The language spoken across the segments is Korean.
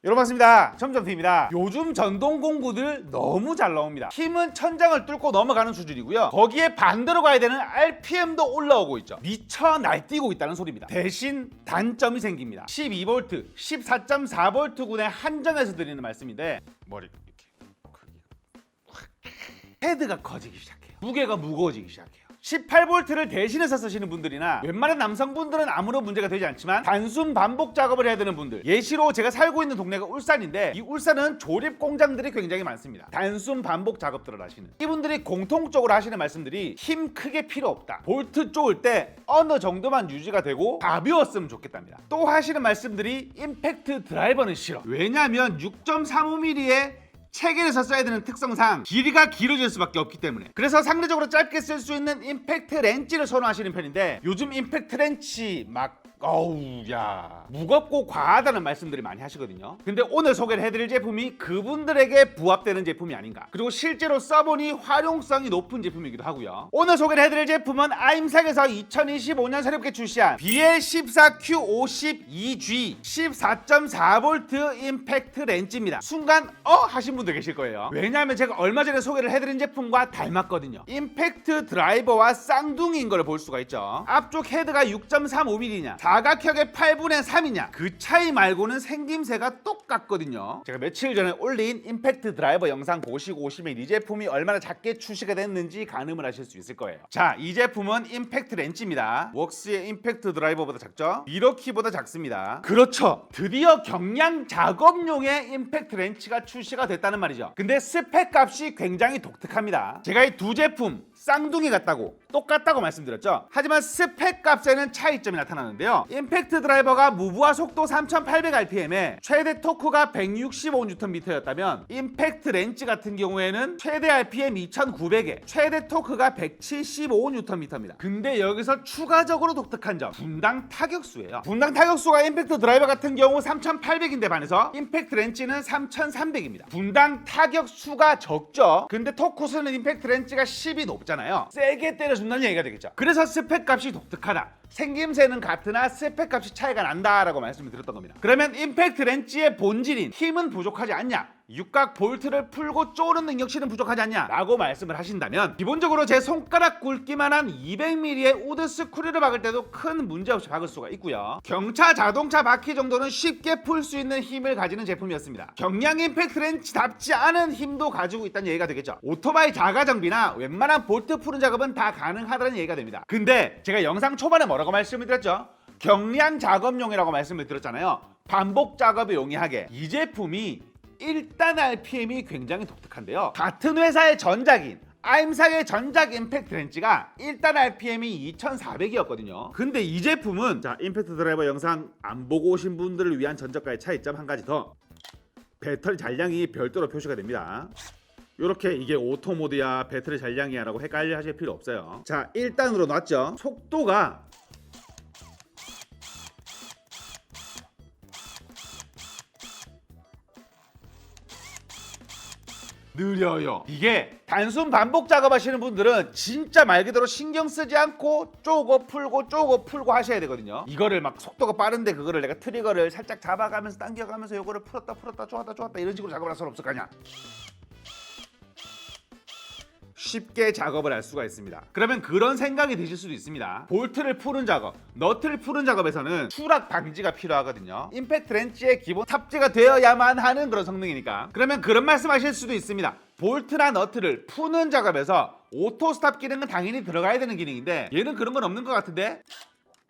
여러분 반갑습니다. 점점TV입니다. 요즘 전동 공구들 너무 잘 나옵니다. 힘은 천장을 뚫고 넘어가는 수준이고요. 거기에 반대로 가야 되는 RPM도 올라오고 있죠. 미쳐 날뛰고 있다는 소리입니다. 대신 단점이 생깁니다. 12V, 14.4V군에 한정해서 드리는 말씀인데 머리 이렇게 크기가 헤드가 커지기 시작해요. 무게가 무거워지기 시작해요. 18V를 대신해서 쓰시는 분들이나 웬만한 남성분들은 아무런 문제가 되지 않지만 단순 반복 작업을 해야 되는 분들, 예시로 제가 살고 있는 동네가 울산인데 이 울산은 조립 공장들이 굉장히 많습니다. 단순 반복 작업들을 하시는 이분들이 공통적으로 하시는 말씀들이 힘 크게 필요 없다, 볼트 쪼을 때 어느 정도만 유지가 되고 가벼웠으면 좋겠답니다. 또 하시는 말씀들이 임팩트 드라이버는 싫어. 왜냐하면 6.35mm의 체결해서 써야 되는 특성상 길이가 길어질 수밖에 없기 때문에, 그래서 상대적으로 짧게 쓸 수 있는 임팩트 렌치를 선호하시는 편인데, 요즘 임팩트 렌치 막 어우야 무겁고 과하다는 말씀들이 많이 하시거든요. 근데 오늘 소개를 해드릴 제품이 그분들에게 부합되는 제품이 아닌가, 그리고 실제로 써보니 활용성이 높은 제품이기도 하고요. 오늘 소개를 해드릴 제품은 아임삭에서 2025년 새롭게 출시한 BL14Q52G 14.4V 임팩트 렌치입니다. 순간 하신 분들 계실 거예요. 왜냐하면 제가 얼마 전에 소개를 해드린 제품과 닮았거든요. 임팩트 드라이버와 쌍둥이인 걸 볼 수가 있죠. 앞쪽 헤드가 6.35mm냐 사각형의 8분의 3이냐 그 차이 말고는 생김새가 똑같거든요. 제가 며칠 전에 올린 임팩트 드라이버 영상 보시고 오시면 이 제품이 얼마나 작게 출시가 됐는지 가늠을 하실 수 있을 거예요. 자, 이 제품은 임팩트 렌치입니다. 웍스의 임팩트 드라이버보다 작죠? 미러키보다 작습니다. 그렇죠, 드디어 경량 작업용의 임팩트 렌치가 출시가 됐다는 말이죠. 근데 스펙 값이 굉장히 독특합니다. 제가 이 두 제품 쌍둥이 같다고 똑같다고 말씀드렸죠. 하지만 스펙 값에는 차이점이 나타나는데요. 임팩트 드라이버가 무브와 속도 3800rpm에 최대 토크가 165Nm였다면 임팩트 렌치 같은 경우에는 최대 RPM 2900에 최대 토크가 175Nm입니다. 근데 여기서 추가적으로 독특한 점, 분당 타격수예요. 분당 타격수가 임팩트 드라이버 같은 경우 3800인데 반해서 임팩트 렌치는 3300입니다. 분당 타격수가 적죠. 근데 토크수는 임팩트 렌치가 10이 높잖아요. 세게 때려준다는 얘기가 되겠죠. 그래서 스펙 값이 독특하다, 생김새는 같으나 스펙 값이 차이가 난다라고 말씀을 드렸던 겁니다. 그러면 임팩트 렌치의 본질인 힘은 부족하지 않냐, 육각 볼트를 풀고 쪼는 능력치는 부족하지 않냐 라고 말씀을 하신다면, 기본적으로 제 손가락 굵기만한 200mm의 우드 스크류를 박을 때도 큰 문제없이 박을 수가 있고요. 경차 자동차 바퀴 정도는 쉽게 풀 수 있는 힘을 가지는 제품이었습니다. 경량 임팩트 렌치답지 않은 힘도 가지고 있다는 얘기가 되겠죠. 오토바이 자가 정비나 웬만한 볼트 푸는 작업은 다 가능하다는 얘기가 됩니다. 근데 제가 영상 초반에 뭐라고 말씀을 드렸죠? 경량 작업용이라고 말씀을 드렸잖아요. 반복 작업에 용이하게. 이 제품이 1단 RPM이 굉장히 독특한데요. 같은 회사의 전작인 아임삭의 전작 임팩트 렌치가 1단 RPM이 2400이었거든요. 근데 이 제품은, 자, 임팩트 드라이버 영상 안 보고 오신 분들을 위한 전작과의 차이점 한 가지 더. 배터리 잔량이 별도로 표시가 됩니다. 요렇게 이게 오토 모드야 배터리 잔량이야 라고 헷갈려 하실 필요 없어요. 자, 1단으로 놨죠. 속도가 느려요. 이게 단순 반복 작업하시는 분들은 진짜 말 그대로 신경 쓰지 않고 쪼고 풀고 하셔야 되거든요. 이거를 막 속도가 빠른데 그거를 내가 트리거를 살짝 잡아가면서 당겨가면서 요거를 풀었다 좋았다 이런 식으로 작업을 할 수는 없을 거 아니야. 쉽게 작업을 할 수가 있습니다. 그러면 그런 생각이 드실 수도 있습니다. 볼트를 푸는 작업, 너트를 푸는 작업에서는 추락 방지가 필요하거든요. 임팩트 렌치의 기본 탑재가 되어야만 하는 그런 성능이니까. 그러면 그런 말씀 하실 수도 있습니다. 볼트나 너트를 푸는 작업에서 오토 스탑 기능은 당연히 들어가야 되는 기능인데 얘는 그런 건 없는 것 같은데?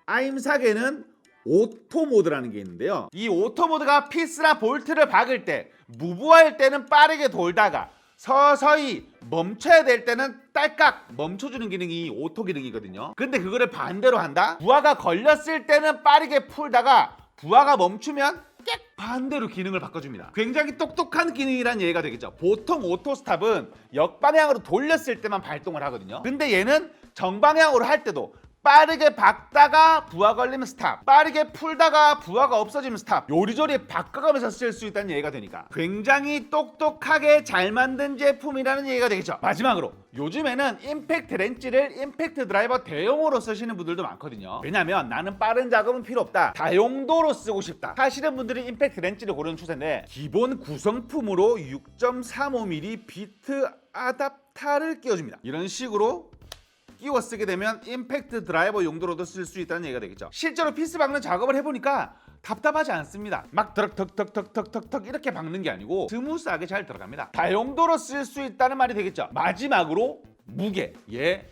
아임삭에는 오토 모드라는 게 있는데요. 이 오토 모드가 피스나 볼트를 박을 때, 무브할 때는 빠르게 돌다가 서서히 멈춰야 될 때는 딸깍 멈춰주는 기능이 오토 기능이거든요. 근데 그거를 반대로 한다? 부하가 걸렸을 때는 빠르게 풀다가 부하가 멈추면 깨 반대로 기능을 바꿔줍니다. 굉장히 똑똑한 기능이란 얘기가 되겠죠. 보통 오토 스탑은 역방향으로 돌렸을 때만 발동을 하거든요. 근데 얘는 정방향으로 할 때도 빠르게 박다가 부하 걸리면 스탑, 빠르게 풀다가 부하가 없어지면 스탑, 요리조리 바꿔가면서 쓸 수 있다는 얘기가 되니까 굉장히 똑똑하게 잘 만든 제품이라는 얘기가 되겠죠. 마지막으로 요즘에는 임팩트 렌치를 임팩트 드라이버 대용으로 쓰시는 분들도 많거든요. 왜냐면 나는 빠른 작업은 필요 없다, 다용도로 쓰고 싶다 하시는 분들이 임팩트 렌치를 고르는 추세인데, 기본 구성품으로 6.35mm 비트 아답타를 끼워줍니다. 이런 식으로 끼워 쓰게 되면 임팩트 드라이버 용도로도 쓸 수 있다는 얘기가 되겠죠. 실제로 피스 박는 작업을 해보니까 답답하지 않습니다. 막 덕덕덕덕덕덕 이렇게 박는 게 아니고 스무스하게 잘 들어갑니다. 다용도로 쓸 수 있다는 말이 되겠죠. 마지막으로 무게, 예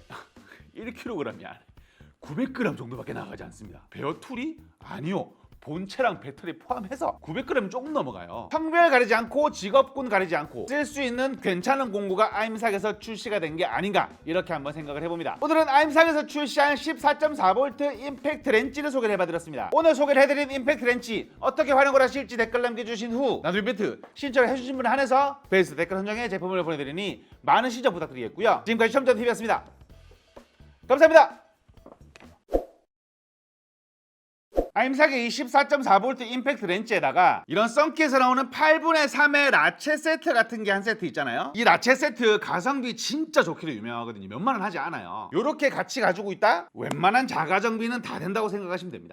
1kg이 아니라 900g 정도밖에 나가지 않습니다. 베어 툴이 아니요, 본체랑 배터리 포함해서 900g 조금 넘어가요. 성별 가리지 않고 직업군 가리지 않고 쓸 수 있는 괜찮은 공구가 아임삭에서 출시가 된 게 아닌가, 이렇게 한번 생각을 해봅니다. 오늘은 아임삭에서 출시한 14.4V 임팩트 렌치를 소개를 해봐드렸습니다. 오늘 소개를 해드린 임팩트 렌치 어떻게 활용을 하실지 댓글 남겨주신 후 나들비트 신청을 해주신 분을 한해서 베이스 댓글 선정해 제품을 보내드리니 많은 시청 부탁드리겠고요. 지금까지 첨자TV였습니다. 감사합니다. 아임삭의 24.4V 임팩트 렌치에다가 이런 썬키에서 나오는 8분의 3의 라체 세트 같은 게 한 세트 있잖아요. 이 라체 세트 가성비 진짜 좋기로 유명하거든요. 몇만 원 하지 않아요. 요렇게 같이 가지고 있다? 웬만한 자가정비는 다 된다고 생각하시면 됩니다.